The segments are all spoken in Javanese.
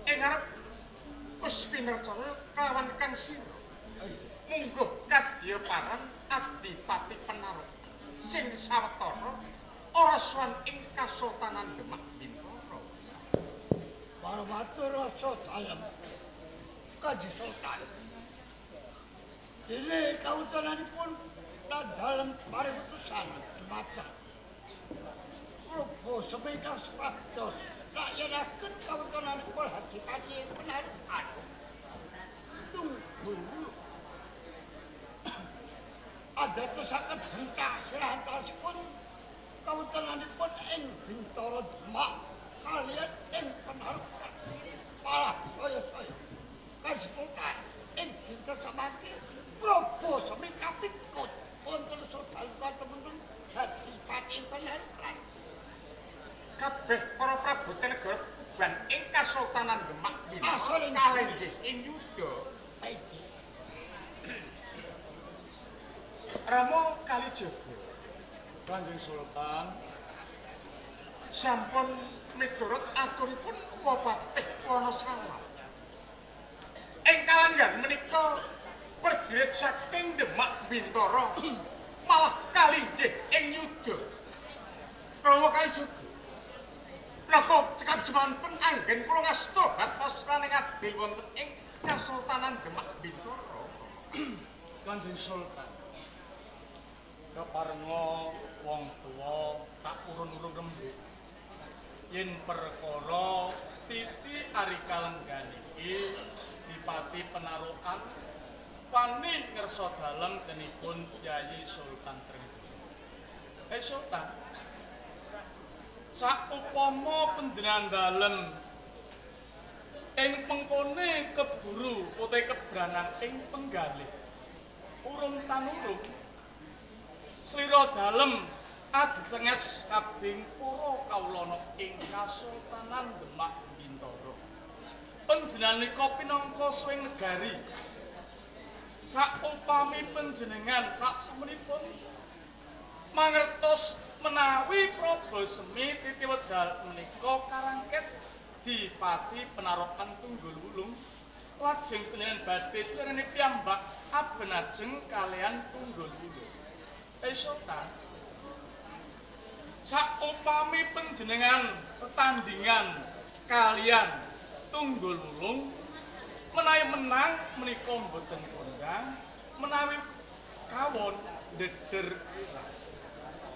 Ing ngarep wis pinercaya kawan Kang Sira. Mungguh kadya paran Adipati Penaruk sing sawetara ora sowan ing Kasultanan Demak Bintara. Para matur rasa dalem Kanjeng Sultan. Dene kautananipun lan dalem pariputusan dumateng Prabu Semika Supados rakyataken kautananipun Adipati Penarukan. Tunggu adatosaken bentang sirahantasipun kautananipun ing Bintara Demak kaliyan ing Penarukan. Malah saya Kanjeng Sultan ing dinten samangke Prabu Semika Pikut wonten sodal katemen Adipati Penarukan. Kabeh para prabote negara kuban ing Kasultanan Demak Bintara kalenggih ing yuda. Rama Kalijaga Kanjeng Sultan sampun miturut aturipun Bupati Wonosalam. Ing kalanggan menika perdiret saking Demak Bintara malah kalinggih ing yuda. Rama Kalijaga Naka cekap jamanipun anggen kula ngasta pasraning adil wonten ing Kasultanan Demak Bintara. Kanjeng Sultan keparenga wong tuwa tak urun-urun rembug yen perkara titi ari kalenggan iki Dipati Penarukan wani ngersa dalem denipun Yayi Sultan Trenggalek. Sultan saupama panjenengan dalem ing pengkone keburu utawa kebranang ing penggalih urung tanurung slira dalem adecenges kabing para kawulana ing Kasultanan Demak Bintara. Panjenengan nika pinangka swing negari saupami panjenengan saksemenipun mangertos menawi Prabu Semi titi wedal menika karangket Dipati Penarukan Tunggul Wulung lajeng panjenengan badhe tuwuhane piyambak abenajeng kalian Tunggul Wulung. Sultan saupami panjenengan tetandingan kalian Tunggul Wulung menawi menang menika mboten kondang menawi kawon deder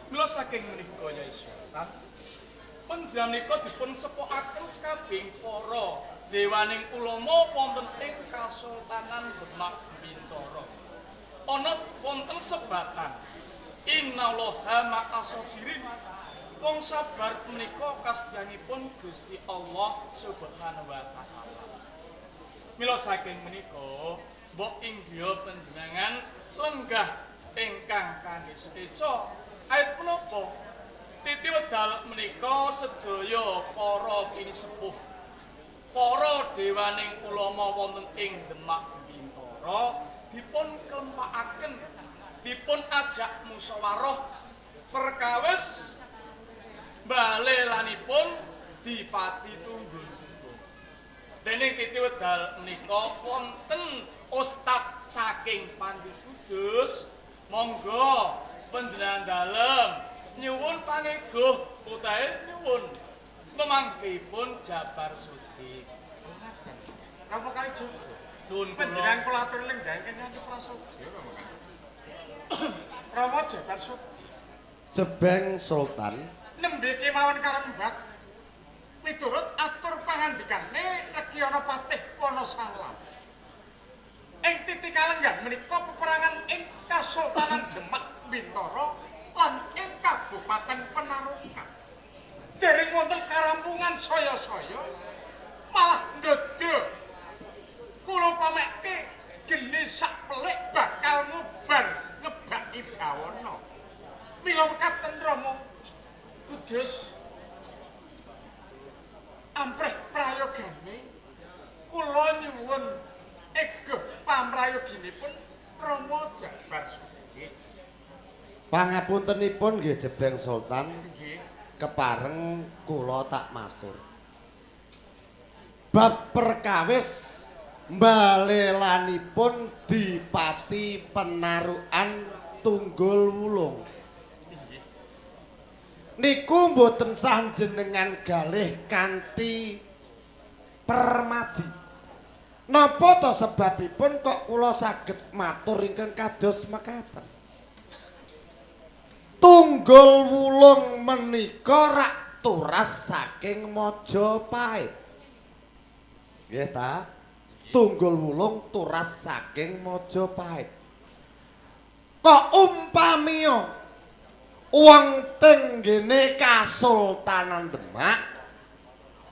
mila saking menika Yayi Sultan panjenengan menika dipun sepokaken sakabing para dewaning ulama wonten ing Kasultanan Demak Bintara. Ana wonten sebatan Innallaha ma'as-sabirin. Wong sabar menika kasdanipun Gusti Allah Subhanahu wa taala. Mila saking menika mbok inggih panjenengan lenggah ingkang kangge sedeca ayat menapa titi wedal menika sedaya para pinisepuh para dewaning ulama wonten ing Demak Bintara dipun kelempakaken dipun ajak musyawarah perkawis balelanipun Dipati Tunggul Wulung. Dening titi wedal menika wonten ustad saking Pandi Kudus monggo panjenengan dalem nyuwun pangeguh utahe nyuwun memanggipun Jabar Sudi. Rama Kalijaga Nuwun panjenengan kula atur lenggahken kanthi prasaja Rama Jabar Sudi. Jebeng Sultan Nembe kemawon karembat miturut atur pangandikane Rekyana Patih Wonosalam. Ing titi kalenggan menika peperangan ing Kasultanan Demak Bintara lan ing Kabupaten Penarukan. Dereng wonten karampungan saya-saya malah ndodol kula pamekke geni sak pelik bakal ngubar ngebaki bawana. Mila mekaten Rama Kudus ampreh prayogane kula nyuwun eguh pamrayoginipun Rama Jabar Sudi. pangapuntenipun nggih Jebeng Sultan Nggih. kepareng kula tak matur. bab perkawis mbalelanipun Dipati Penarukan Tunggul Wulung. Niku mboten sah jenengan galih kanthi permadi. Napa to sebabipun kok kula saged matur ingkang kados mekaten? Tunggul Wulung menika rak turas saking Majapahit. Nggih ta? Tunggul Wulung turas saking Majapahit. Kok umpamiya wong teng ngene Kasultanan Demak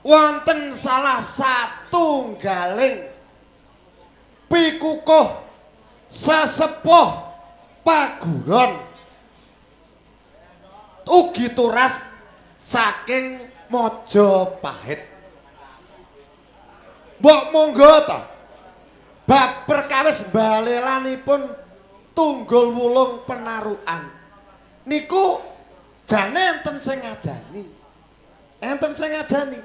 wonten salah satunggaling pikukuh sesepuh paguron ugi turas saking Majapahit. Mbok monggo to bab perkawis balelanipun Tunggul Wulung Penarukan niku jane enten sing ngajani. Enten sing ngajani.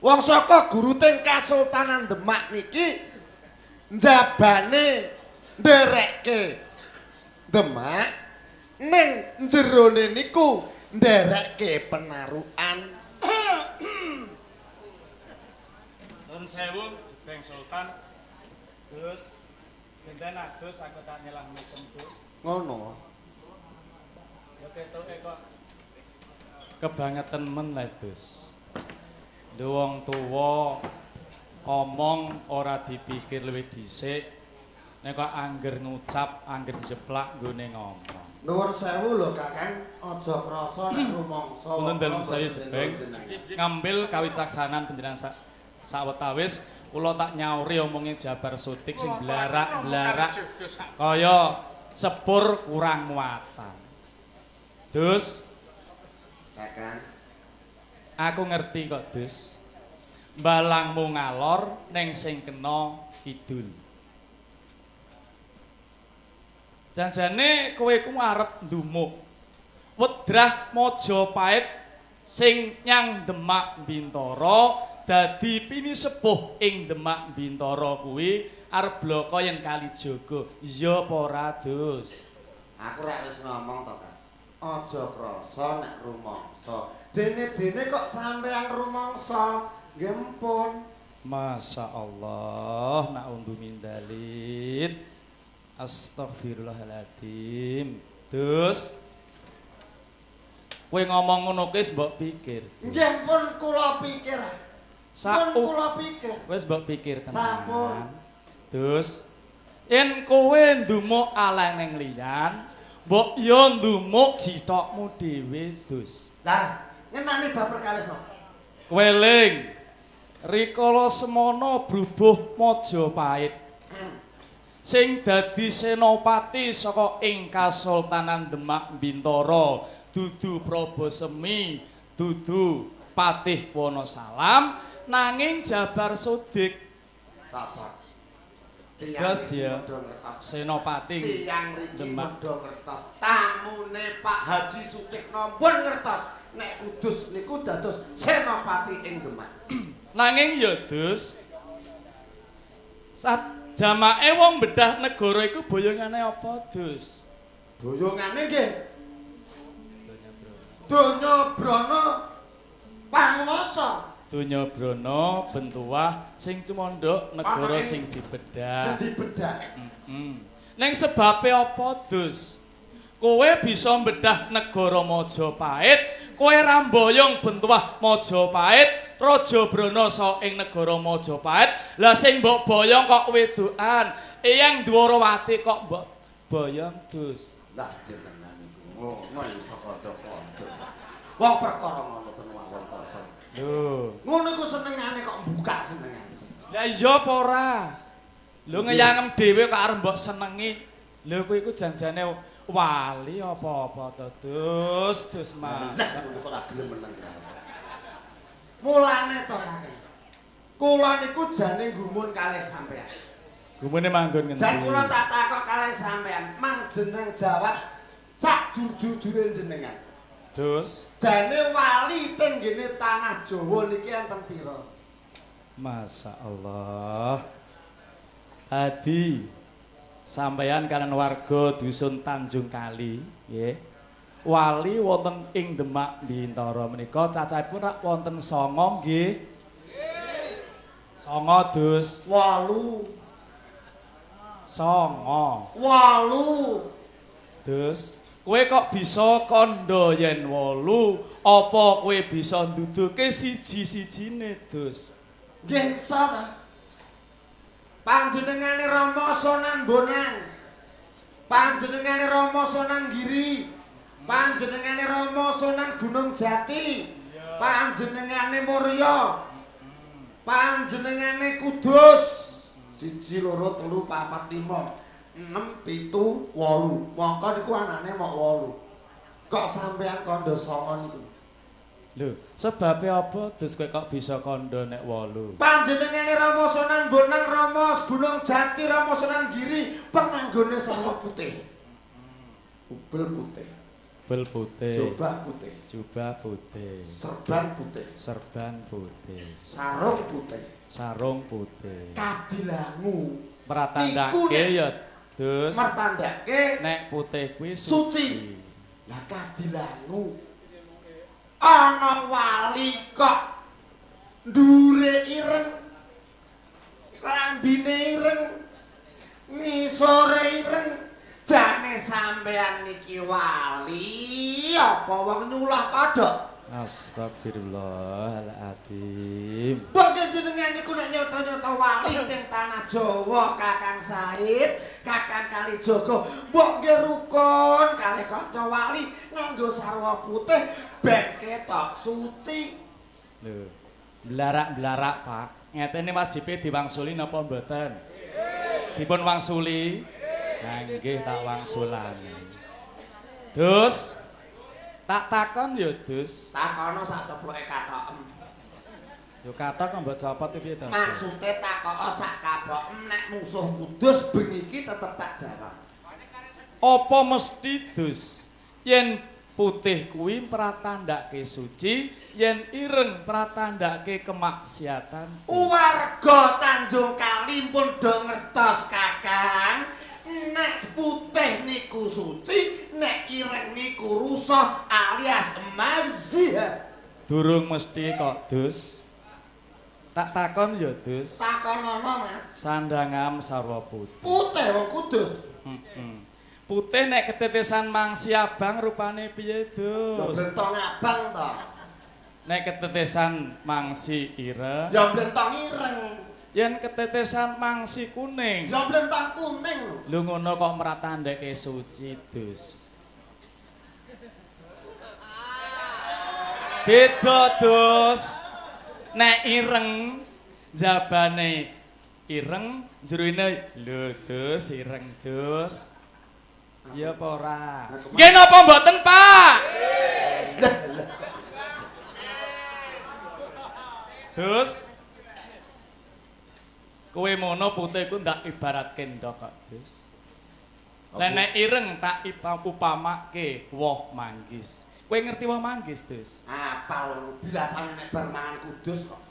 Wong saka guru teng Kasultanan Demak niki njabane nderekke Demak ning jerone niku nderekke Penarukan. Nun sewu Jebeng Sultan. Gus, benten Agus aku tak nyelahken Gus. Ngono. Ya ketoke kok kebangetan men le Gus. Wong tuwa omong ora dipikir luwih dhisik. Nek kok angger ngucap, angger jeplak nggone ngomong. Nuwun sewu lho Kakang, aja krasa nek rumangsa. Nuwun dalem saya Jebeng. Ngambil kawicaksanan panjenengan sawetawis kula tak nyauri omongin Jabar Sutik sing blarak-blarak kaya sepur kurang muatan. Dus, Kakang, aku ngerti kok, Dus. Mbalangmu ngalor ning sing kena kidul. Janjane kowe ku arep ndumuk. Wedrah Majapahit sing nyang Demak Bintara dadi pinisepuh ing Demak Bintara kuwi arep bloko yen Kalijaga. Iya apa ora, Dus? aku rek wis ngomong to, Kang. Aja krasa nek rumangsa. Dene-dene kok sampean rumangsa. Nggih mpun. Masya Allah, nak undu mindalit. Astagfirullahaladzim. Dus, kowe ngomong ngono wis mbok pikir. Nggih pun kula pikir. Pun kula pikir. Wis mbok pikir tenan. Sampun. Dus, yen kowe ndumuk aleneng liyan, mbok yo ndumuk jithokmu dhewe, Dus. Lah, ngenani bab perkawis no. Kowe eling rikala semana brubuh Majapahit. Sing dadi senopati saka ing Kasultanan Demak Bintara dudu Prabasemi, dudu Patih Wonosalam, nanging Jabar Sudik. Cocok. Jas ya. Senopati tiyang mriki Demak. padha ngertos. Tamune Pak Haji Sutikno pun ngertos nek Kudus niku dados senopati ing Demak. Nanging ya, Dus. Saat jamake wong bedah negara iku boyongane apa, Dus? Boyongane nggih. Donya brana panguwasa. Donya brana bentuah sing cumandhak negara sing dibedah. Sing dibedah. Ning sebabe apa, Dus? Kowe bisa mbedah negara Majapahit, kowe ra mboyong bentuah Majapahit, Raja Brana sa ing negara Majapahit. Lah sing mbok boyong kok wedokan, Eyang Dwarawati kok mbok boyong, Dus. Lah jenengan niku ngono iso kodhok-kodhok. Wong perkara ngono ten mawon kosong. Lho, Ngono iku senengane kok mbukak senengane. lah iya apa ora? Lho ngeyangem dhewe kok arep mbok senengi. Lho kowe iku janjane wali apa-apa to, Dus Mas. Lah kok ora gelem meneng. Mulane to Kakang. Kula niku jane gumun kalih sampean. Gumune manggon ngendi? Jan kula tak takok kalih sampean, mang jeneng jawab sak jujur-jure jenengan. Dus Jane wali teng ngene tanah Jawa niki enten pira? Masya Allah. Tadi sampeyan kalian warga dusun Tanjung Kali, nggih. Wali wonten ing Demak Bintara menika cacahipun rak wonten 9 nggih. 9 Dus. 8. 9. 8. Dus, kowe kok bisa kandha yen 8? Apa kowe bisa nduduke siji-sijine, Dus? Nggih iso ta. Panjenengane Rama Sonan Bonang. Panjenengane Rama Sonan Giri. Panjenengane Rama Sonan Gunung Jati. Panjenengane Murya. Panjenengane Kudus. 1 2 3 4 5 6 7 8. Mongko niku anane mok 8. Kok sampean kandha 9 niku? Lho, sebabe apa Dus kowe kok bisa kandha nek 8? Panjenengane Rama Sonan Bonang, Rama Gunung Jati, Rama Sonan Giri, penganggone sarwa putih. Ubel putih. Bel putih. Jubah putih. Jubah putih. Serban putih. Serban putih. Sarung putih. Sarung putih. Kadilangu. Pratandake ya, Dus. Mertandake Nek putih kuwi suci. Lah kadilangu. Ana wali kok ndure ireng. Rambine ireng. Ngisore ireng. Jane sampean niki wali apa wong nyulah kodhok? Astagfirullahaladzim. Mbok jenengan niku nek nyoto-nyoto wali teng tanah Jawa, Kakang Said, Kakang Kalijaga, mbok nggih rukun kalih kanca wali nganggo sarwa putih ben ketok suci. Lho, blarak-blarak, Pak. Ngetene wajibe diwangsuli napa mboten? Dipun wangsuli. Nah, nggih tak wangsulani. Dus, tak takon ya, Dus. Takono sak ceploke katokem. Yo kathok kok mbok copot piye to? Maksude takono sak kapokem nek musuh kudus bengi iki tetep tak jawab. Apa mesti Dus yen putih kuwi pratandhake suci, yen ireng pratandhake kemaksiatan. Warga Tanjung Kali pun do ngertos Kakang, nek putih niku suci, nek ireng niku rusak alias maksiat. Durung mesti kok, Dus. Tak takon ya, Dus. Takonono, Mas. Sandangam sarwa putih. Putih wong kudus. Putih nek ketetesan mangsi abang rupane piye, Ya Dus? blentong abang to. Nek ketetesan mangsi ireng, Ya blentong ireng. yen ketetesan mangsi kuning. Ya blentong kuning. Lho ngono kok mratandhake suci, Dus. Beda, Dus. Nek ireng jabane ireng, jerone lho, Dus, ireng, Dus. Iya apa ora? Nggih napa mboten, Pak? Dus. Kowe mono putih ku ndak ibaratke ndok kok, Dus. Lah nek ireng tak upamake woh manggis. Kowe ngerti woh manggis, Dus? Apal biasane nek bar mangan kudus kok.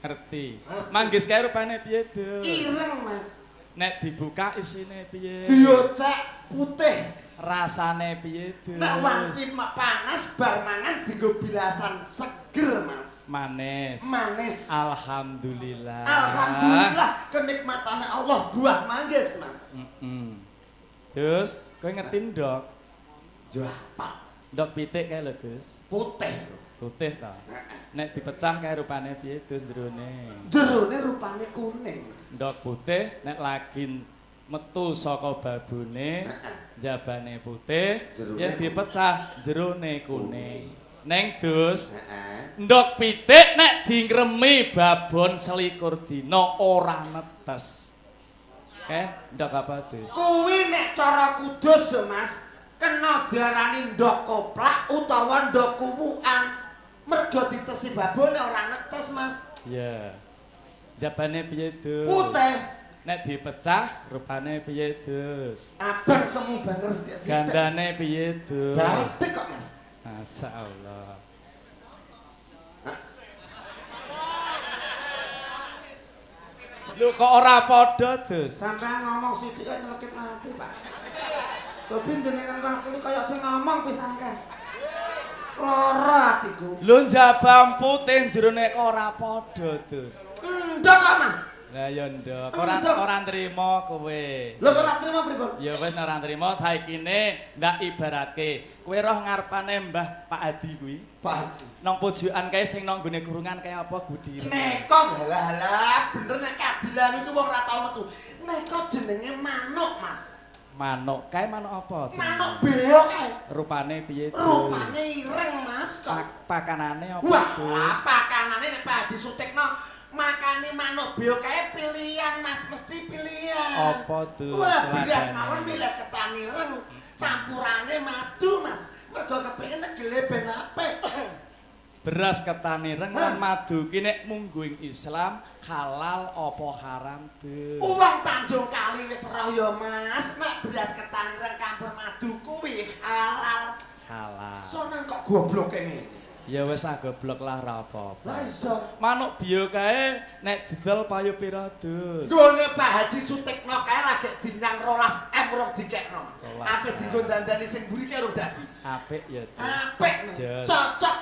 Ngerti. Manggis kae rupane piye, Dus? Ireng, Mas. Nek dibuka isine piye? Diocek putih. Rasane piye, Dus? Nek wanci panas bar mangan dienggo bilasan seger, Mas. Manis. Manis. Alhamdulillah. Alhamdulillah kenikmatane Allah buah manggis, Mas. Dus, kowe ngerti ndok? Yo apal. Ndok pitik kae lho, Dus. Putih. Putih ta. Nek dipecah kae rupane piye, Dus, jerone? Jerone rupane kuning, Mas. Ndok putih nek lagi metu saka babone jabane putih, yen dipecah jerone kuning. Neng Dus, ndok pitik nek dingremi babon selikur dina ora netes. Ndok apa, Dus? Kuwi nek cara kudus yo, Mas, kena diarani ndok koplak utawa ndok kuwukan. Mergo ditesi babone ora netes, Mas. Iya. Jabane piye, Dus? Putih. Nek dipecah rupane piye, Dus? Abang semu banger sithik-sithik. Gandane piye, Dus? Batik kok, Mas. Masya Allah. Lho kok ora padha, Dus? Sampeyan ngomong sithik kok nyelekit ati, Pak. Tapi jenengan rasuli kaya sing ngomong pisan, Kas. Lara atiku. Lho njabang putih jerone kok ora padha, Dus. Ndok kok, Mas. Lah ya ndok, ora nrimo kowe. Lho kok ora trimo pripun? Ya wis ora nrimo saikine ndak ibaratke. Kowe roh ngarepane Mbah Pak Hadi kuwi. Pak Haji. Nang pojokan kae sing nang gone kurungan kaya apa Budire. Neko halah bener nek keadilan itu wong ora tau metu. Neko jenenge manuk, Mas. Manuk kae manuk apa? Manuk beo kae. Rupane piye? Rupane ireng, Mas. Pakanane apa? Wah, pakanane nek Pak Haji Sutikno makane manuk beo kae pilihan, Mas, mesti pilihan. Apa tuh? Wah, bias mawon milih ketan ireng campurane madu, Mas. Mergo kepengin negele ben apik. Beras ketan ireng lan madu ki nek mungguing Islam halal apa haram, Tuh? Wong Tanjung Kali wis roh ya, Mas. Nek beras ketan ireng campur madu kuwi halal. Halal. Sonen kok gobloke ngene. Ya wis goblok lah ora apa-apa. Lah iso. Manuk bio kae nek didol payu pira, Dus? Nggone Pak Haji Sutikno kae lagi dinyang 12M rong dikekno. Apik dienggo dandani sing mburi ki rong dadi. Apik ya, Dus. Apik. Jos. Cocok.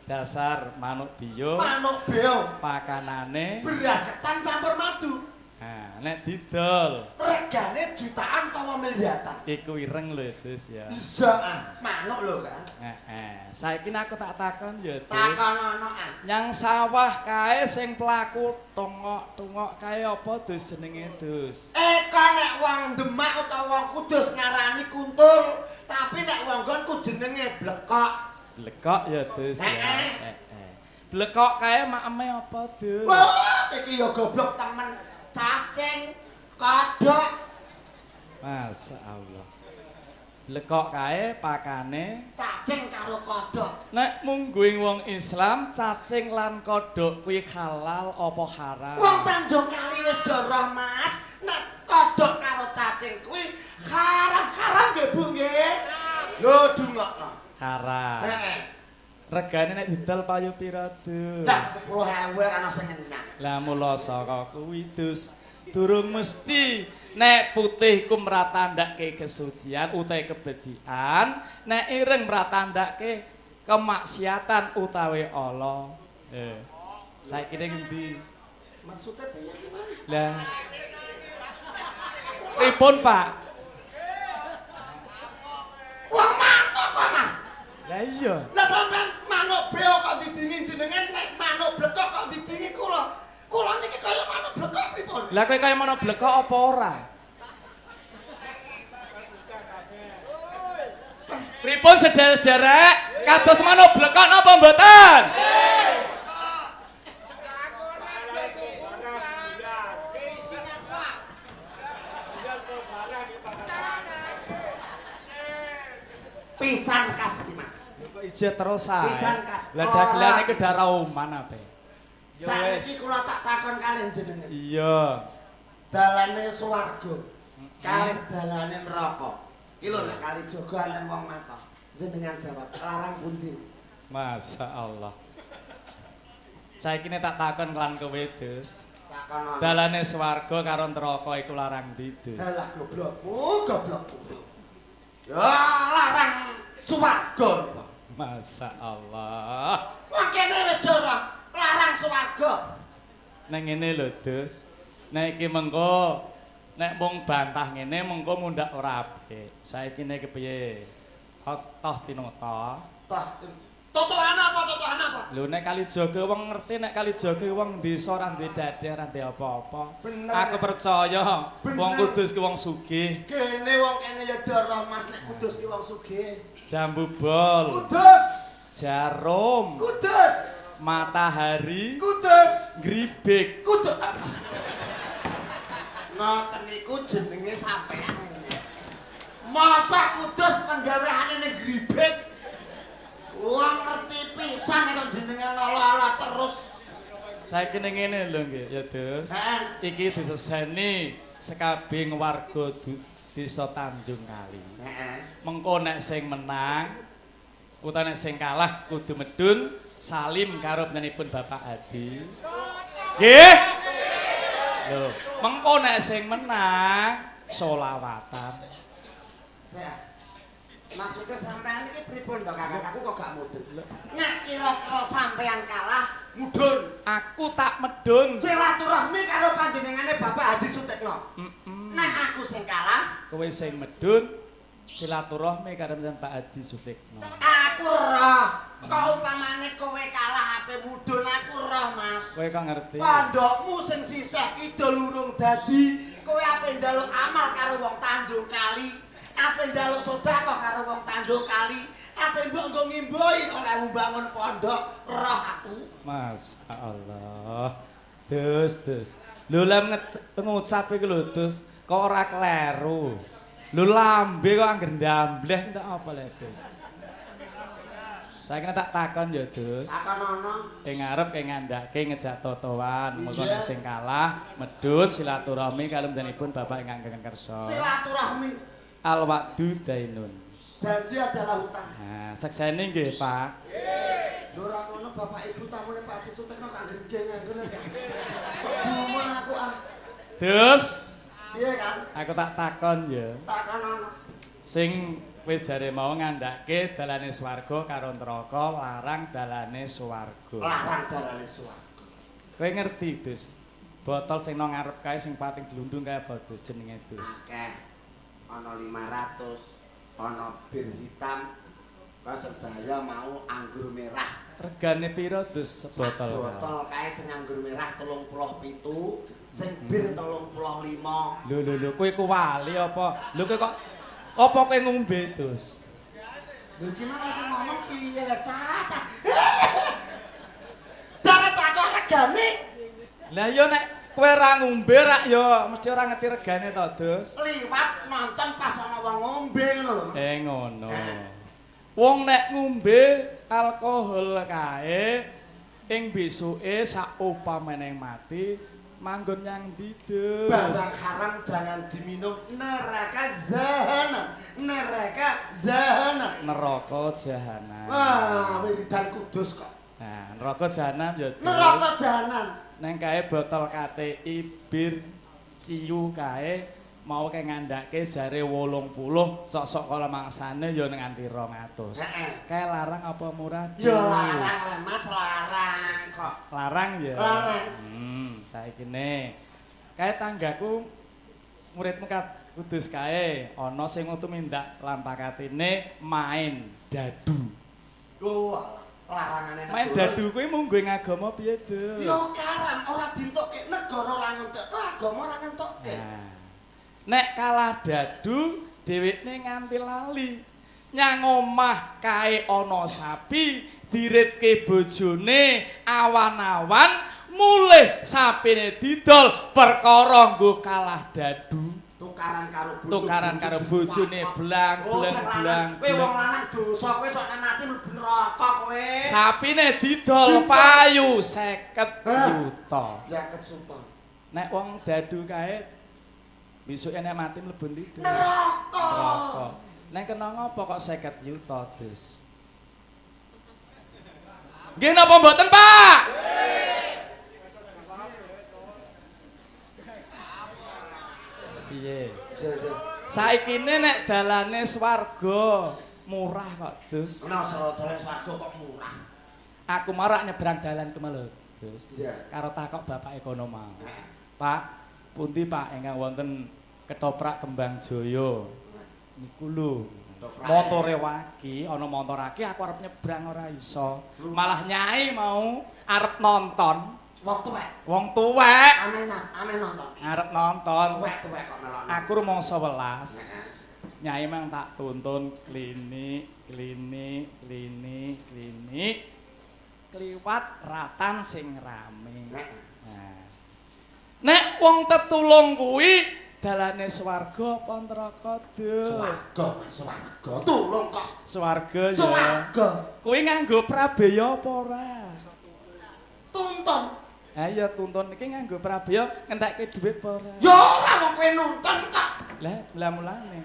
Dasar manuk bio. Manuk beo. Pakanane Beras ketan campur madu. nah, nek didol Regane jutaan utawa miliatan. iku ireng lho, Dus ya. Iso manuk lho kan. Heeh. Saiki aku tak takon ya, Dus. Takonono Nyang sawah kae sing pelaku tongok-tongok kae apa Dus jenenge, Dus? Eka nek wong Demak utawa wong Kudus ngarani kuntul, tapi nek wong nggonku jenenge blekok. Blekok ya, Dus ya. Heeh. Blekok kae makeme apa, Dus? Wah, iki ya goblok temen. Cacing, kodhok. Masya Allah. Blekok kae pakane Cacing karo kodhok. nek mungguing wong Islam cacing lan kodhok kuwi halal apa haram? Wong Tanjung Kali wis doroh, Mas. Nek kodhok karo cacing kuwi haram-haram nggih, Bu nggih. Yo dungokno. Haram. Heeh. Regane nek didol payu pira, Dus? Lah 10.000 ana sing nyenyang. Lah mula saka kuwi, Dus, durung mesti nek putih ku mratandake kesucian utawa kebejian, nek ireng mratandake kemaksiatan utawi Allah. Saiki ning endi? Maksudnya piye ki, Mas? Lah pripun, Pak? Wong manuk kok, Mas. Lah iya. Lah sampean manuk beo kok didingi jenengan nek manuk blekok kok didingi kula. Kula niki kaya manuk blekok pripun? Lah kowe kaya manuk blekok apa ora? Pripun sederek? Kados manuk blekok napa mboten? Pisan kas iki, Mas. Kok ijo terus ae. Pisan kas. Lah dagelane ke darauman ape? Ya wis. Saiki kula tak takon kalih jenengan. Iya. Dalane swarga. Kalih dalane neraka. Iki lho nek kali jaga anten wong matok. Jenengan jawab, larang pundi? Masya Allah. Saiki nek tak takon kelan kowe, Dus. Takono. Dalane swarga karo neraka iku larang ndi, Dus? Lah goblokmu. Ya larang swarga. Masya Allah. Wong kene wis jorok, larang swarga. Nek ngene lho, Dus. Nek iki mengko nek mung bantah ngene mengko mundak ora apik. Saiki nek kepiye? Toh tinota. Totohan apa? Lho nek Kalijaga wong ngerti nek Kalijaga wong desa ora duwe dadah, ora duwe apa-apa. Bener. Aku percaya Bener. wong Kudus ki wong sugih. Kene wong kene ya doroh, Mas, nek Kudus ki wong sugih. Jambu bol, Kudus. jarum, Kudus. matahari, Kudus. gribik. Kudus. Ngoten niku jenenge sampean. Masa Kudus penggaweane ning gribek. Wong ngerti pisan nek jenengan olah-olah terus. Saiki ning ngene lho nggih, ya Dus. Heeh. Iki diseseni sekabing warga desa Tanjung Kali. Heeh. Mengko nek sing menang utawa nek sing kalah kudu medun salim karo penyanipun Bapak Hadi. Nggih. Lho, mengko nek sing menang solawatan. Saya. Maksudnya sampean iki pripun to Kakak? Aku kok gak mudhun. Nek kira-kira sampean kalah, mudhun. Aku tak medun. Silaturahmi karo panjenengane Bapak Haji Sutekno. Nek aku sing kalah, Kowe sing medun silaturahmi karo Pak Haji Sutekno. aku roh. Kok upamane kowe kalah ape mudhun aku roh, Mas. Kowe kok ngerti? Pondokmu sing sisih kidul urung dadi, kowe ape njaluk amal karo wong Tanjung Kali. Ape njaluk sedekah karo wong Tanjung Kali, ape mbok nggo ngimboi oleh mbangun pondok roh aku. Mas Allah. Dus. Lho lem ngucap iki lho Dus, kok ora kleru. Lho lambe kok angger ndambleh entuk apa le Dus? Saiki tak takon ya Dus. Takon ono. Ing ngarep keng ngandhake ngejak totoan, mengko nek sing kalah medhut silaturahmi kalumdanipun Bapak ingkang kagem kersa. Silaturahmi. Al-wa'du dainun. Janji adalah hutang. Nah, saksene nggih, Pak. Lho ora ngono Bapak Ibu tamune Pak Haji Sutekno kok ngger-ngger aja. Kok gumun aku ah. Dus, Piye kan? aku tak takon ya. Takon ono. Sing wis jare mau ngandhake dalane swarga karo neraka, larang dalane swarga. Larang dalane swarga. Kowe ngerti, Dus? Botol sing nang ngarep kae sing pating glundung kae apa Dus jenenge Dus? Akeh. Ana 500, ana bir hitam, kok sedaya mau anggur merah. Regane piro Dus sebotol? Botol kae sing anggur merah 37, sing bir 35. Lho, kowe ku wali apa? Lho kowe kok apa kowe ngombe Dus? Lho gimana aku ngomong piye lah caca. Cara takon regane Lah ya nek kowe ora ngombe rak ya mesti ora ngerti regane to Dus. liwat nonton pas ana wong ngombe ngono lho. Ngono. Wong nek ngombe alkohol kae ing besuke sak upamane mati manggon nyang ndi Dus? Barang haram jangan diminum, neraka jahanam. Neraka jahanam. Neraka jahanam. Wah, wiridan kudus kok. Nah, neraka jahanam ya Dus. Neraka jahanam. Neng kae botol KTI bir ciu kae mau kae ngandhake jare 80 sok-sok kala mangsane ya nganti 200. Heeh. Kae larang apa murah? Ya larang lah Mas, larang kok. Larang ya. Larang. Saiki ne. Kae tanggaku muridmu kudus kae ana sing metu mindak lampakatine main dadu. Oh, larangane negara. Main dadu kuwi mung nggo agama piye, Dus? Yo karan ora dintokke negara ora ngentokke, agama ora ngentokke. Nah, nek kalah dadu dhewekne nganti lali. Nyang omah kae ana sapi, diritke bojone awan-awan, mulih sapine didol perkara nggo kalah dadu. Tukaran karo bojone blang-blang. Kowe wong lanang dosa, kowe sok mati mlebu neraka kowe. Sapine didol payu 50 juta. 50 juta. Nek wong dadu kae besuke nek mati mlebu ndi? Neraka. Nek kena ngopo kok 50 juta, Dus? Nggih napa mboten, Pak? Piye? Saikine nek dalane swarga murah kok, Dus. Ana dalane swarga kok murah. Aku marak nyebrang dalan ke lho, Dus. Iya. Karo takok Bapak ekonom mau. Pak, pundi Pak ingkang wonten ketoprak Kembang Jaya? Niku lho. Motore wagi, ana motor aki aku arep nyebrang ora iso. Malah nyai mau arep nonton. Wong tuwek. Amen nonton. Arep nonton. Tuwek kok melok. Aku rumangsa 11. Nyai mang tak tuntun klinik, kliwat ratan sing rame. Nah. Nek wong tetulung kuwi dalane swarga apa neraka, Dus? Swarga. Tulung kok. Swarga ya. Swarga. Kuwi nganggo prabeya apa ora? Tuntun. Ha iya tuntun iki nganggo prabeya ngentekke dhuwit apa ora? Ya ora wong kowe nuntun kok. Lah mulane.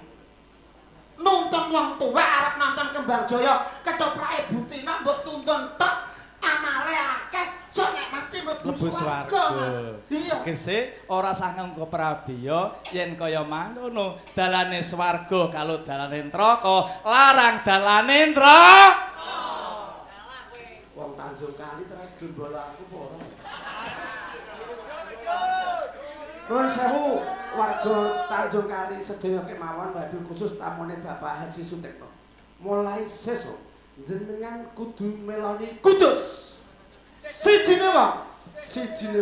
Nuntun wong tuwek arep nonton Kembang Jaya, ketoprake Butina mbok tuntun tok. Amale akeh, sok nek mati mlebu mlebu swarga. Iya. Kese ora sangem keprabiya yen kaya mangkono dalane swarga kalau dalane neraka larang dalane neraka. Wong Tanjung Kali terajun bola aku apa ora? Nuwun sewu warga Tanjung Kali sedaya kemawon waduh khusus tamune Bapak Haji Sutekno. Mulai sesuk jenengan kudu meloni kudus. Sijine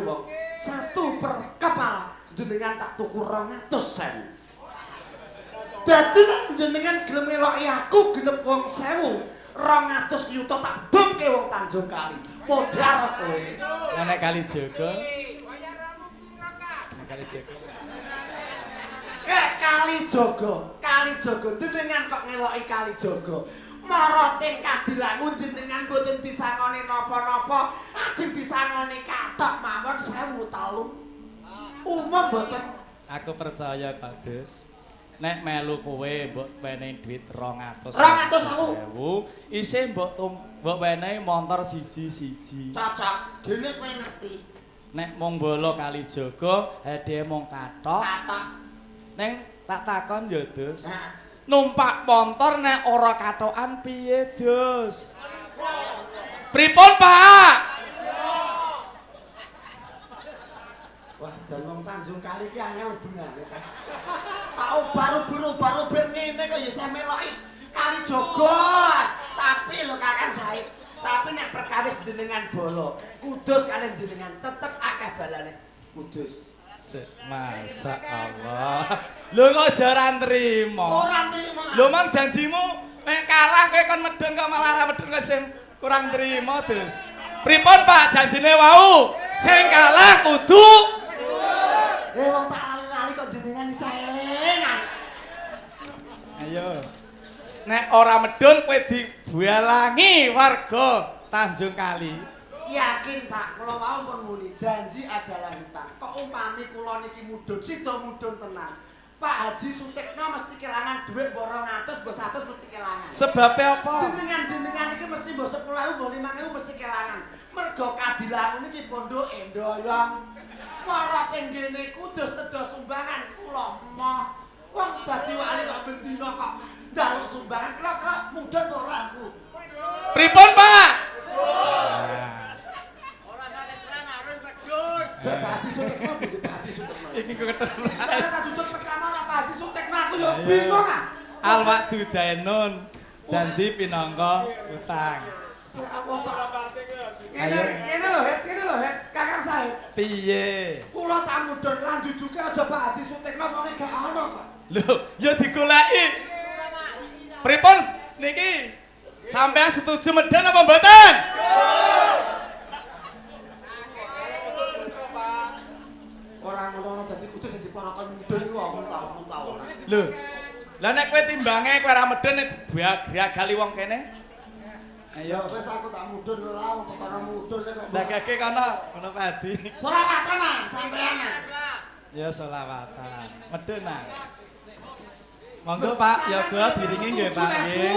wong 1 per kepala jenengan tak tuku 200.000. Dadi nek jenengan gelem meloki aku genep wong 1000 200 yuta tak bungke wong Tanjung Kali. Modal kowe. Nek Kali Jaga. Nek Kali Jaga. Kali Jaga jenengan kok ngeloki Kali Jaga. Maroting kadilanmu jenengan mboten disangoni napa-napa, ajeng disangoni kathok mawon 1003. Umum mboten. Aku percaya, Pak Des. Nek melu kowe mbok wenehi dhuwit 200.000, isih mbok wenehi montor siji-siji. Cocok, dene kowe ngerti. Nek mung bolo Kali Jaga, hadiah mung kathok. Neng tak takon ya, Dus. Numpak montor nek ora kathokan piye, Dus? Pripun, Pak? Wah, jan wong Tanjung Kali ki angel bengane. Tak baru ben ngene kok ya saya meloki Kali Jaga. Tapi lho Kakang Said, tapi nek perkawis jenengan bolo, kudus kalian jenengan tetep akeh balane. Kudus. Masa Allah. Lho kok jaran trimo? Ora trimo. Lho mang janjimu nek kalah kowe kon medun kok malah ora medun kok sing kurang trimo, Dus. Pripun Pak janjine wau? Sing kalah kudu wong tak lali-lali kok jenengan isa eling. Ayo. Nek ora medun kowe dibualangi warga Tanjung Kali. Yakin Pak, kula wau pun muni janji adalah hutang. Kok umpami kula niki mudhun, sida mudhun tenan. Pak Haji Sutekno mesti kelangan dhuwit mbok 200, mbok 100 mesti kelangan. Sebabe apa? Jenengan iki mesti mbok 10.000, mbok 5.000 mesti kelangan. Mergo kadilanmu niki pondok Endoyong. Marate ngene kudus tedo sumbangan kula emoh. Wong dadi wali kok bendina kok njaluk sumbangan kira-kira mudhun ora aku. Pripun, Pak? Saya Pak Haji Sutekno, Pak Haji Sutekno. Iki kok ketemu. Karena tak jujur pertama lah Pak Haji Sutekno aku yo bingung ah. Alwak dudaenun janji pinangka utang. Apa Pak? Ngene lho, Het, Kakang Said. Piye? Kula tak mudhun lan jujuke aja Pak Haji Sutekno wonge gak ono kok. Lho, ya digoleki. Pripun niki? Sampeyan setuju medhen apa mboten? Ora ngono dadi kudus sing diparakon mudhun iku wong tau. Lho. Lah nek kowe timbange kowe ora medhen diagali wong kene. Ayo wis aku tak mudhun lho, perkara mudhun kok. Lah keke kono Pak Hadi. Selawatan ah sampean. Ya selawatan. Medhen ah. Monggo Pak, ya kula diringi nggih Pak nggih.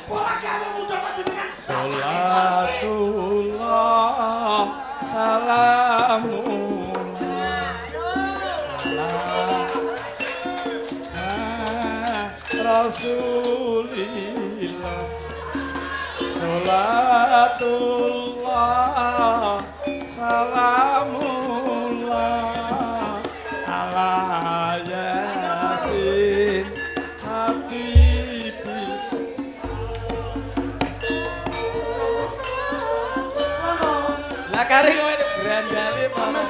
Pola gawe mudhun kok jenengan. Salatullah salamun Rasulillah Salatullah Salamullah Ala Yasin Habibi Lah kari kowe grandale pamer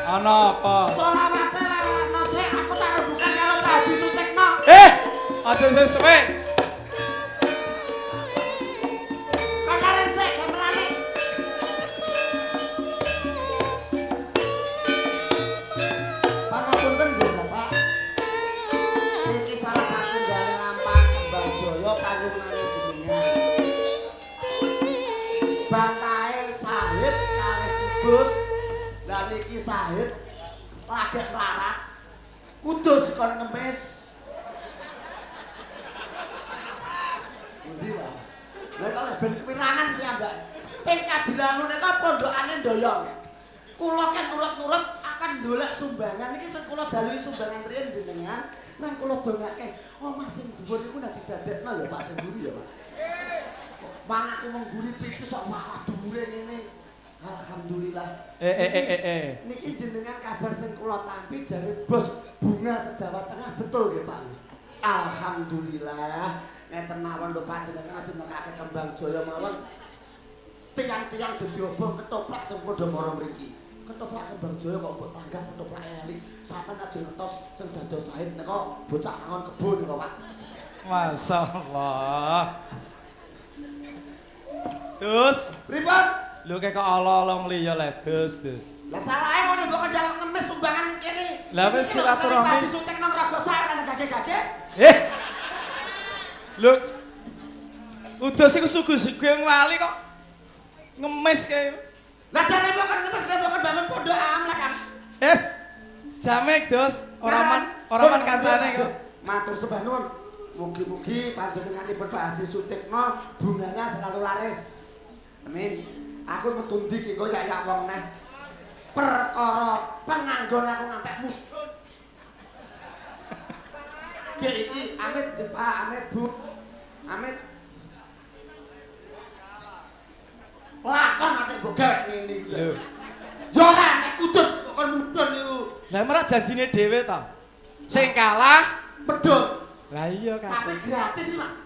ana apa? Selawate lewatno sik aku tak rembukan karo Pak Haji Sutekno. Aja sesuwe. Kon laren sik gamelane. Ngapunten nggih Bapak. Iki salah satunggaling lampah Kembang Jaya panyuwunane jenengan. Batahe sahid kalih kudus. Lah niki sahid lagi selarat. Kudus kon ngemis. Endi wae. Lah kok ben kepirangan piyambak. Ing Kadilangun nika pondokane ndoyong. Kula kan nurut-nurut akan ndolek sumbangan iki sing kula daluhi sumbangan riyen jenengan nang kula dongake omah sing dhuwur iku nek didadekno lho Pak sing guru ya Pak. Mangaku mung guri pipi sok malah dhuwure ngene. Alhamdulillah. Niki jenengan kabar sing kula tampi jare bos bunga sejawa tengah betul nggih Pak. Alhamdulillah. Ngeten mawon lho Pak jenengan jenengake Kembang Jaya mawon. Tiang-tiang dadi obong ketoprak sing padha mara mriki. Ketoprak Kembang Jaya kok mbok tanggap ketoprak elik. Sampeyan aja ngertos sing dados sahid nika bocah angon kebon nika Pak. Masyaallah. Terus, Pripun? lho kok ala-ala mliya le, Dus. Lah salahe ngono mbok njaluk ngemis sumbangan ning kene. Lah wis silaturahmi. Pak syuting nang Ragosar ana gage-gage. Lho. Udus iku sugu-sugu wali kok ngemis kae. Lah jare mbok kan ngemis kaya mbok bangun pondok amlek kan. Jamek, Dus. Ora man kancane kok. Matur sembah nuwun. Mugi-mugi panjenenganipun Pak Haji Sutikno bunganya selalu laris. Amin. Aku ngetundi ki engko yak wong neh. Perkara penganggon aku ngantek mudhun. Ki iki amit Pak, amit Bu. Amit. Lakon ate mbok gawek ngene iki. Lho. Yo ora nek kudus kok mudhun niku. Lah merah janjine dhewe ta. Sing kalah pedhot. Lah iya Tapi gratis sih Mas.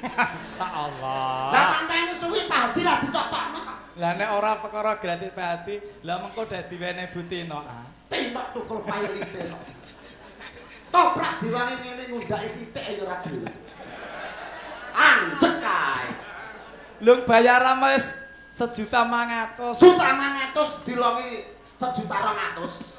Masyaallah. Lah tantene suwi Pak Haji lah ditokno kok. Lah nek ora perkara gratis Pak Haji, lah mengko dadi wene Butino. Tindak tukul pailite kok. Toprak diwangi ngene ngundaki sithik ya ora gelem. Anjek kae. Lung bayaran wis 1.500.000. 1.500.000 dilongi 1.200.000.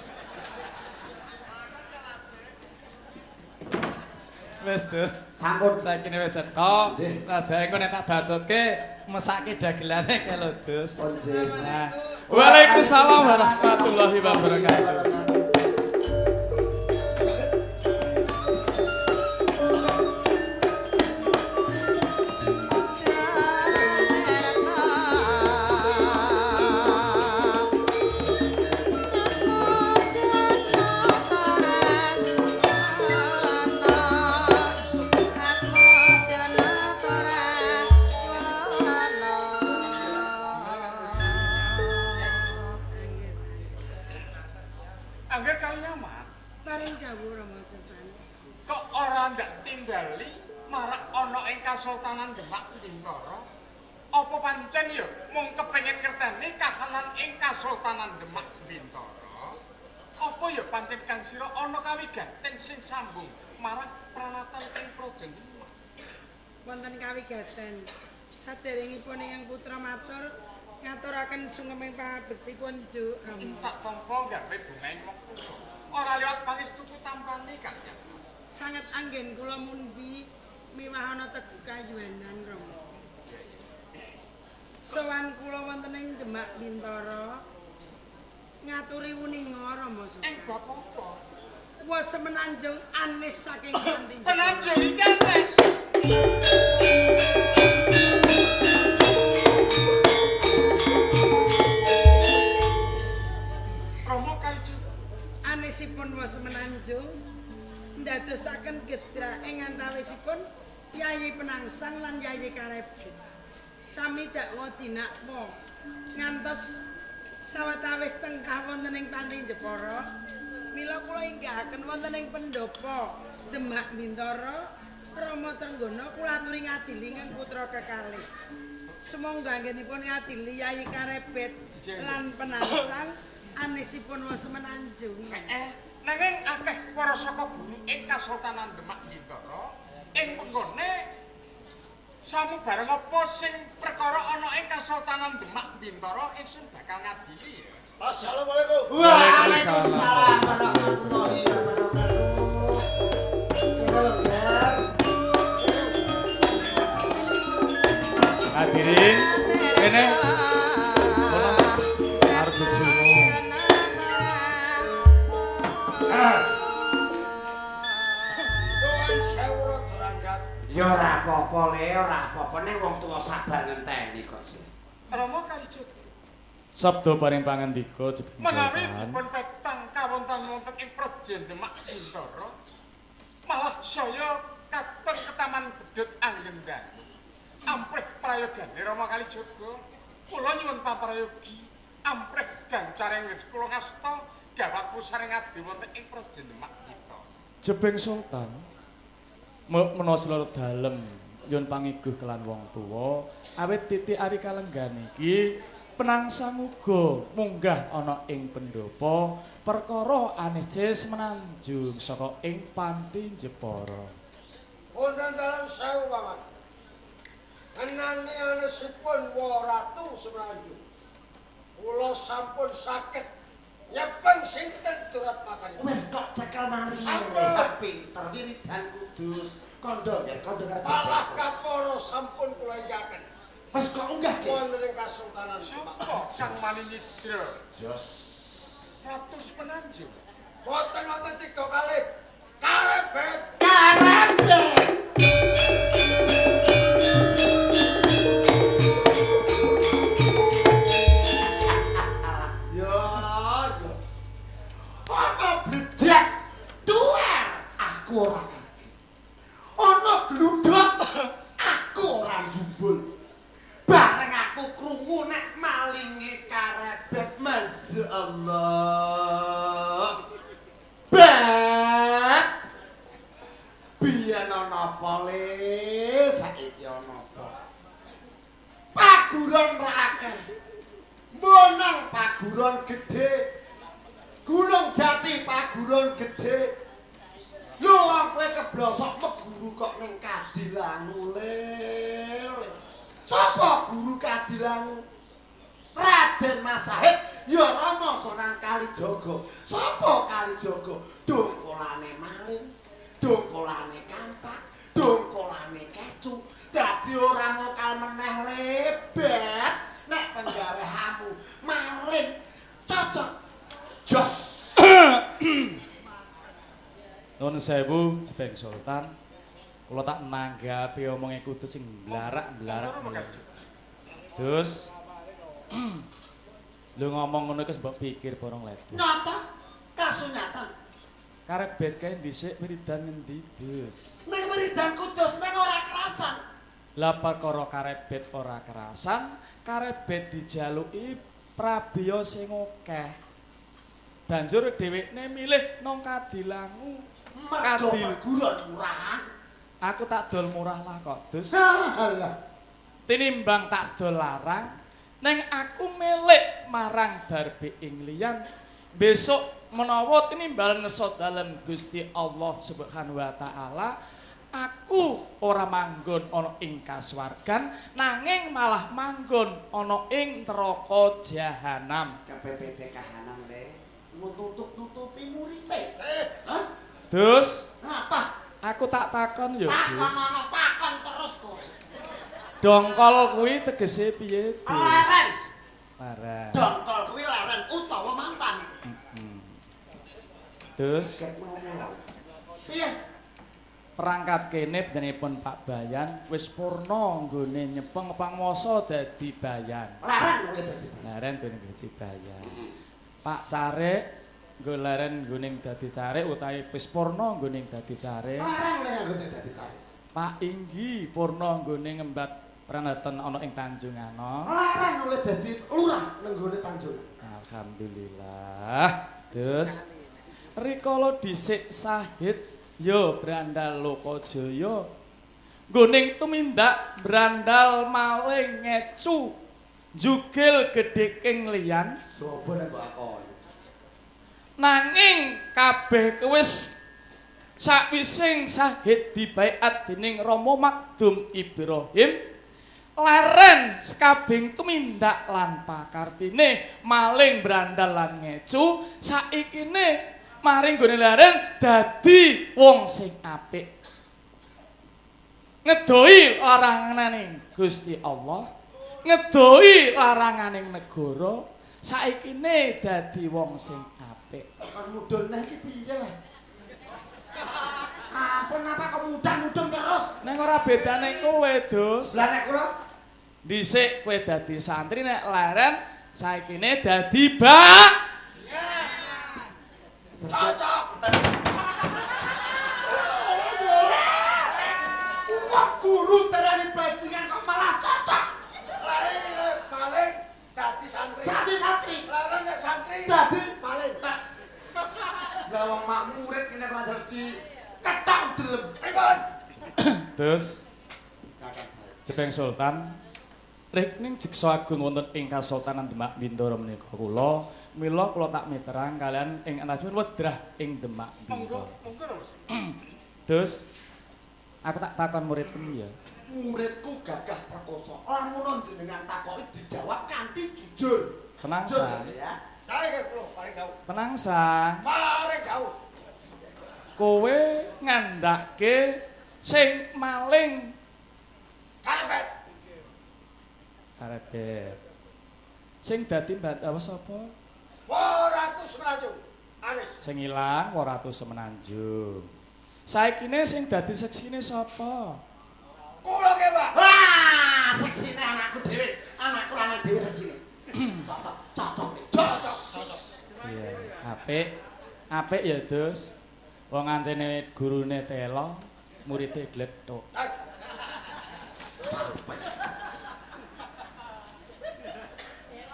Wis Dus. Sampun Saiki wis setok. Nggih. Lah jare engko nek tak bacotke mesake dagelane ke lho Dus. Nggih. Nah. Waalaikumsalam warahmatullahi wabarakatuh. Angger kalian mah Paring dawuh Rama Sultan. kok ora ndak tingali marak ana ing Kasultanan Demak Bintara. Apa pancen ya mung kepengin ngerteni kahanan ing Kasultanan Demak Bintara? Apa ya pancen Kang Sira ana kawigaten sing sambung marak pranatan ing Praja Demak? Wonten kawigaten. Saderengipun ingkang putra matur ngaturaken sungkeming pabektipun Ju Rama. Tak tampa gawe bungaing wektu. Ora liwat pangestuku tampane kaliyan. Sanget anggen kula mundi miwahana tegu kayuwanan Rama. Sowan kula wonten ing Demak Bintara ngaturi wuninga Rama Sultan. Ing bab apa? Wa semenanjung anis saking Santin. Penanjung iki anes. Romo kalju Anisipun wa semenanjung ndadosaken gedra ing antawisipun Yayi Penangsang lan Yayi Karebet. Sami dakwa dinakwa ngantos sawetawis tengkah wonten ing Panti Jepara. Mila kula inggahaken wonten ing pendopo Demak Bintara Rama Trenggana kula aturi ngadili ingkang putra kekalih. Sumangga anggenipun ngadili Yayi Karebet lan Penangsang anisipun wa semenanjung. Nanging akeh para saka guru ing Kasultanan Demak Bintara ing penggone samubareng apa sing perkara ana ing Kasultanan Demak Bintara ingsun bakal ngadili ya. Assalamualaikum. Waalaikumsalam warahmatullahi wabarakatuh. Hadirin, kene kula arep bojomu. Nuwun sewu Rada Ranggat. Ya ora apa-apa le, ora apa-apa ning wong tuwa sabar ngenteni kok sih. Rama Kalicut Sabda paring pangandika Jepang menawi Sultan. dipun petang kawonten wonten ing Praja Demak Bintara malah saya katon ketaman bedhut anggendan amprih prayogane Rama Kalijaga kula nyuwun paprayogi amprih gancaring kula ngasta gawat pusaring adi wonten ing Praja Demak kita Jepang Sultan menawa seloro dalem nyuwun pangiguh kelan wong tuwa awit titik ari kalenggan iki penangsang uga munggah ana ing pendopo perkara anisih semenanjung saka ing Panti Jepara. Wonten dalam sewu Paman. Enane anesipun Wa Ratu Semenanjung. Kula sampun saged nyepeng sinten durat makan. Wis kok cekel malih Sampun. pinter wiridan kudus. Kondo ya, kondo karo Malah kaporo sampun kula injaken. Wis kok unggah ki. Wonten ing Kasultanan Demak. sapa Sang Manindra Jos. Ratu Semenanjung Boten wonten 3 kali karebet. Karebe. Yo, yo. Ana bledak duar aku ora kaget. Ana gludok aku ora jubul. Bareng aku krungu nek malinge karebet, masyaallah. Beb. Biyen ana apa le? Saiki ana apa? Paguron ra akeh. Monang paguron gedhe. Gunung Jati paguron gedhe. Lho kowe keblosok meguru kok ning Kadilangu le. Sapa guru Kadilangu? Raden Masahid ya Rama Sunan Kalijaga. Sapa Kalijaga? Dongkolane maling, dongkolane kampak, dongkolane kecu. Dadi ora mokal meneh lebet nek penggawe hamu maling. Cocok. Jos. Nuwun sewu Jepang Sultan. Kula tak nanggapi omonge kudu sing blarak-blarak. Terus lho ngomong ngono wis mbok pikir borong lebu. Nyata kasunyatan. Karebet kae dhisik wiridan ngendi, Dus? Ning wiridan kudus ning ora kerasan. Lah perkara karebet ora kerasan, karebet dijaluki prabeya sing akeh. Banjur dhewekne milih nang Kadilangu. Mergo paguron murahan. Aku tak dol murah lah kok, Dus. Salah. Tinimbang tak dol larang, neng aku milik marang darbe ing liyan. Besok menawa tinimbal ngersa dalem Gusti Allah Subhanahu wa taala, aku ora manggon ana ing kasuwargan, nanging malah manggon ana ing neraka jahanam. KPPT kahanan le. Nutup-nutupi muripe. Hah? Dus, Apa? aku tak takon ya, Takon Dus. ana takon terus kok. Dongkol kuwi tegese piye, Dus? Laren. Laren. Dongkol kuwi laren utawa mantan. Dus, Ket ngomong. Piye? perangkat kene bentenipun Pak Bayan wis purna nggone nyepeng pangwasa dadi Bayan. Laren mulai dadi. Laren ben dadi Bayan. Pak Carik nggo laren nggoning dadi Carik utawi wis purna nggoning dadi Carik. Laren le anggone dadi cari. Pak Inggi purna nggone ngembat pranatan ana ing Tanjungana. Laren mulai dadi lurah nang gone Tanjung. Alhamdulillah. Terus rikala dhisik Sahid ya Brandal Lokajaya. Nggoning tumindak brandal maling ngecu jugil gedheking liyan. Sopo nek mbok akoni. Nanging kabeh wis sakwising Sahid dibaiat dening Rama Makdum Ibrahim leren sekabing tumindak lan pakartine maling brandal lan ngecu saikine maring gone leren dadi wong sing apik ngedoi laranganing Gusti Allah ngedoi laranganing negara saikine dadi wong sing apik Kon mudun iki piye lah? Ampun apa kok mudun terus? ning ora bedane kowe Dus Lah nek kula dhisik kowe dadi santri nek leren saikine dadi bak Cocok. wong guru terani bajingan kok malah cocok. Lain paling dadi santri. Dadi santri. Larang nek santri. Dadi paling. Lah wong mak murid kene ora ngerti ketok delem. Pripun? Dus Kakak saya. Jepeng Sultan Rikning Jigsa Agung wonten ing Kasultanan Demak Bintoro menika kula mila kula tak miterang kalian ing antawisipun wedrah ing Demak Monggo, Bintoro. monggo Mas. Dus aku tak takon muridmu ya. Muridku gagah perkoso. Lamun jenengan takoki dijawab kanthi jujur. Tenang Jujur sang. ya. Kae kula paling jauh. Tenang sang. Paling jauh. Kowe ngandhake sing maling Karepet. karebet. Sing dadi mbatawa sapa? Waratu Semenanjung. Aris. Sing ilang ora atuh semenanjung. Saikine sing dadi seksine sapa? Kula ke, Pak. Wah, seksine anakku dhewe. Anakku lanang dhewe seksine. Cocok, cocok. Cocok. Iya, apik. Apik ya, Dus. Wong antene gurune telo, muridé glethuk.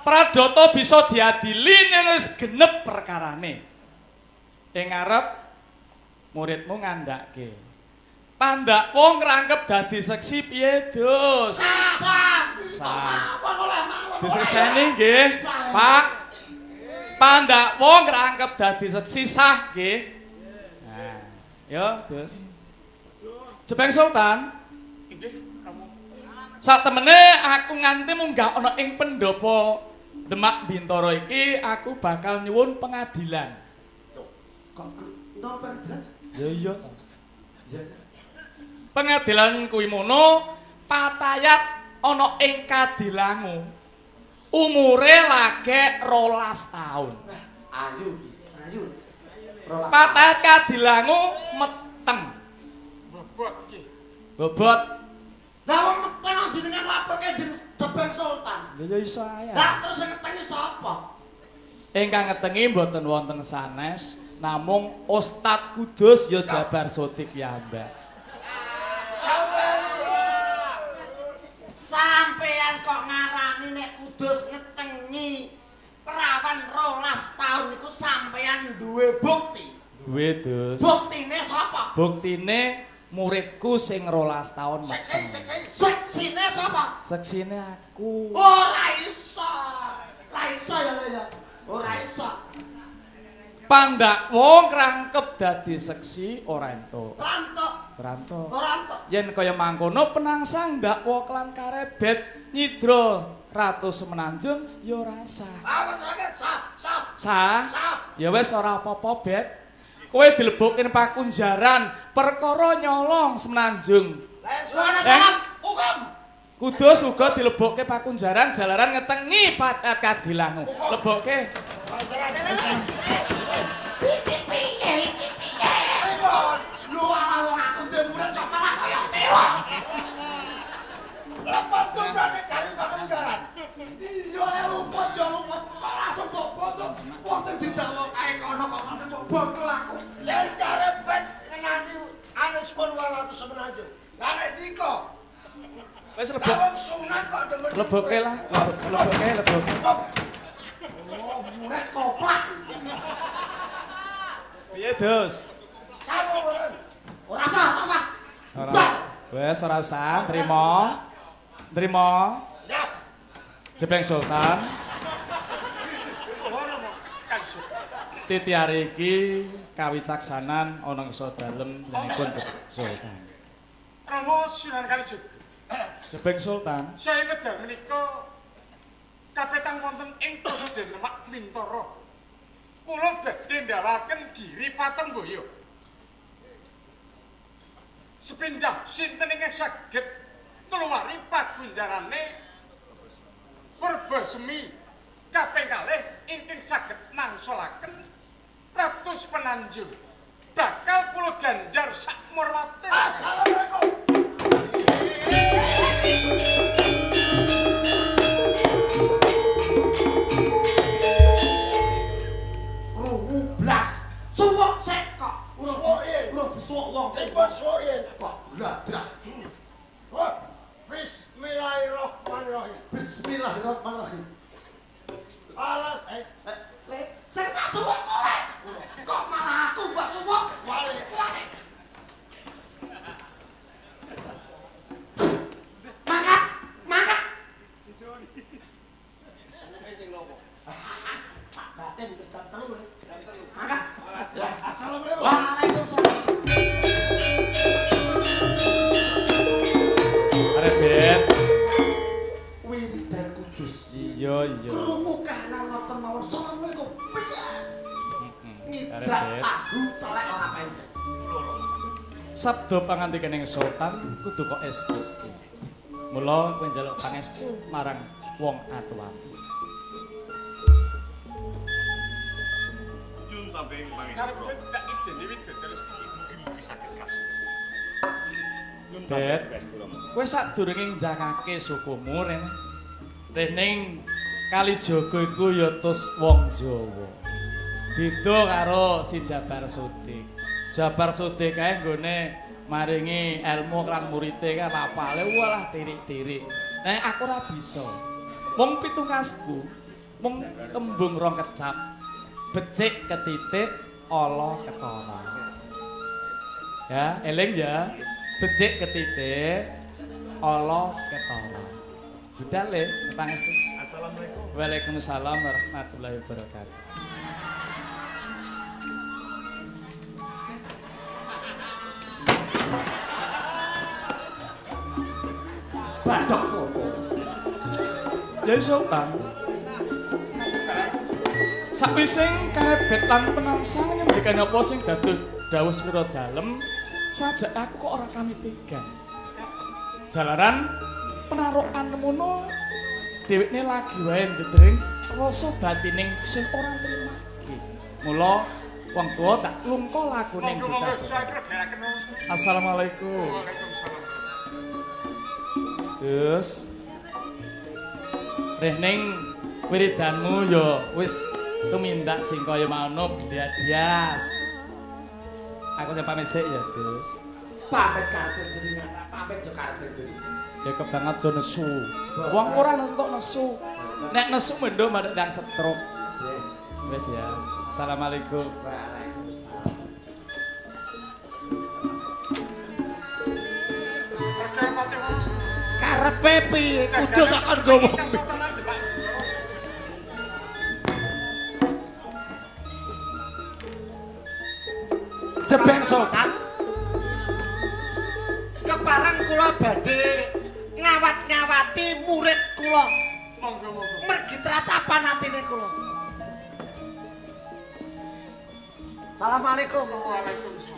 Pradata bisa diadili yen wis genep perkarane. Ing ngarep muridmu ngandhake. Pandak wong ngrangkep dadi seksi piye, Dus? Sah. Sah. Wong oleh mawon. Diseseni nggih, Pak. Pandak wong ngrangkep dadi seksi sah nggih. Nah, yo, Dus. Jepeng Sultan, Inggih, kamu. sak temene aku nganti munggah ana ing pendopo Demak Bintoro iki aku bakal nyuwun pengadilan. Kok napa pengadilan? Ya iya. Ya. Pengadilan kuwi mono patayat ana ing Kadilangu. Umure lagek 12 taun. Ayu. Rolas. Patayat Kadilangu meteng. Bobot iki. Bobot. Lah wong meteng jenengan laporke Jepeng Sultan. Ya iso ae. Lah terus sing ngetengi sapa? Ingkang ngetengi mboten wonten sanes, namung Ustad Kudus ya Jabar Sodik piyambak. Sampeyan kok ngarani nek Kudus ngetengi perawan 12 taun niku sampeyan duwe bukti. Duwe, Dus. Buktine sapa? Buktine muridku sing 12 taun meteng. Seksine sapa? Seksine aku. Ora iso. Ora iso ya. Ora iso. Pandak wong krangkep dadi seksi ora entuk. Rantok. Rantuk. Ora entuk. Yen kaya mangkono penangsang ndakwa klan karebet nyidra Ratu Semenanjung ya ora sah. Apa sakit? Sah. Sah? Sah. Ya wis ora apa-apa, Bet. Kowe dilebokke pakunjaran perkara nyolong Semenanjung. Suara salam. Hukum. Kudus uga dilebokke pakunjaran jalaran ngetengi Patayat Kadilangu. Lebokke. Iki piye? Pripun? Lu ala wong aku duwe murid kok malah kaya telo. Lepot tuh berani cari pakemujaran. Iya le luput ya luput. Kok langsung kok bodoh. Wong sing didakwa kae kono kok langsung kok bodoh aku. Yen karepet ngenani Anes pun 200 Semenanjung. Lah nek diko, Wis lah lebok. wong sunan kok demen. Lebokke lah, lebokke. Oh, murid koplak. Piye, Dus? Kamu meren. Ora sah. Ora. Wes ora usah, trimo. Ya. Jepeng Sultan. Ora mau kanjeng. Titiari iki kawitaksanan ana ngsa dalem nyenipun Jepeng Sultan. Rama Sunan Kalijaga. Jebeng Sultan. Saya wedal menika kapetang wonten ing Pusden Demak Bintara. Kula badhe ndawaken Giri Patemboyo. Sepindah sinten ingkang saged ngluwari pagunjarane Purbasemi kaping kalih ingkang saged mangsulaken Ratus Penanjung bakal kula ganjar sak murwate. Assalamualaikum. Blas. Suwuk sik kok. Suwuk yen. Urung disuwuk wong. Dipun suwuk yen. Kok bladrah. Wah, Bismillahirrahmanirrahim. Bismillahirrahmanirrahim. Alas, Sing tak suwuk kowe. Kok malah aku mbok suwuk? wale. Mangkat, mangkat. Pak Batin wis jam 3 lho. Mangkat. Ya, Assalamualaikum. Waalaikumsalam. Arep Ben. Wiridan Kudus. Iya iya. Krungu kahanan ngoten mawon. Assalamualaikum. Yes. Arep Ngidak Ben. tahu telek ora penjek. Sabda pangantikaning Sultan kudu kok estu. Mula kowe njaluk pangestu marang wong atu-atu. Nyun tambeng Karep pangestu. tak idene widodari terus Mugi-mugi saged kasu. Nyun Bet. tambeng pangestu. Kowe sadurunge njakake sukumu rene. Dening Kalijaga iku ya tus wong Jawa. Beda karo si Jabar Sudik. Jabar Sudik kae nggone maringi ilmu kan murite kan apale walah tirik-tirik. Nek aku ora bisa. Wong pitungkasku mung tembung rong kecap. Becik ketitik ala ketara. Ya, eling ya. Becik ketitik ala ketara. Budal le, pangestu. Assalamualaikum. Waalaikumsalam warahmatullahi wabarakatuh. Badok kono. Ya Sultan. Sakwise karebet lan penangsang nyembekane apa sing dados dawuh sira dalem, sajak aku kok ora kami tegan. Jalaran penarukan mono dhewekne lagi wae ndedring rasa batining sing ora nrimake. Mula wong tuwa tak lumka lakuning monggo-monggo bocah. saya deraken terus. Assalamualaikum. Waalaikumsalam. Terus Rehning wiridanmu ya wis tumindak sing kaya maono bias. Aku nyapa mesik ya, Gus. Pamit karo panjenengan, pamit yo karo panjenengan. Ya kebanget aja nesu. Wong ora nesu tok nesu. Nek nesu mendo madhek ndang stroke. Nggih. Wis ya. Assalamualaikum. Waalaikumsalam. Perkara pati wong Karepe piye? Kudu sakon ngomong. Kesultanan Demak. Jebeng Sultan. Kepareng kula badhe ngawat-ngawati murid kula. Monggo-monggo. Mergi tratapan atine kula. Assalamualaikum. Waalaikumsalam.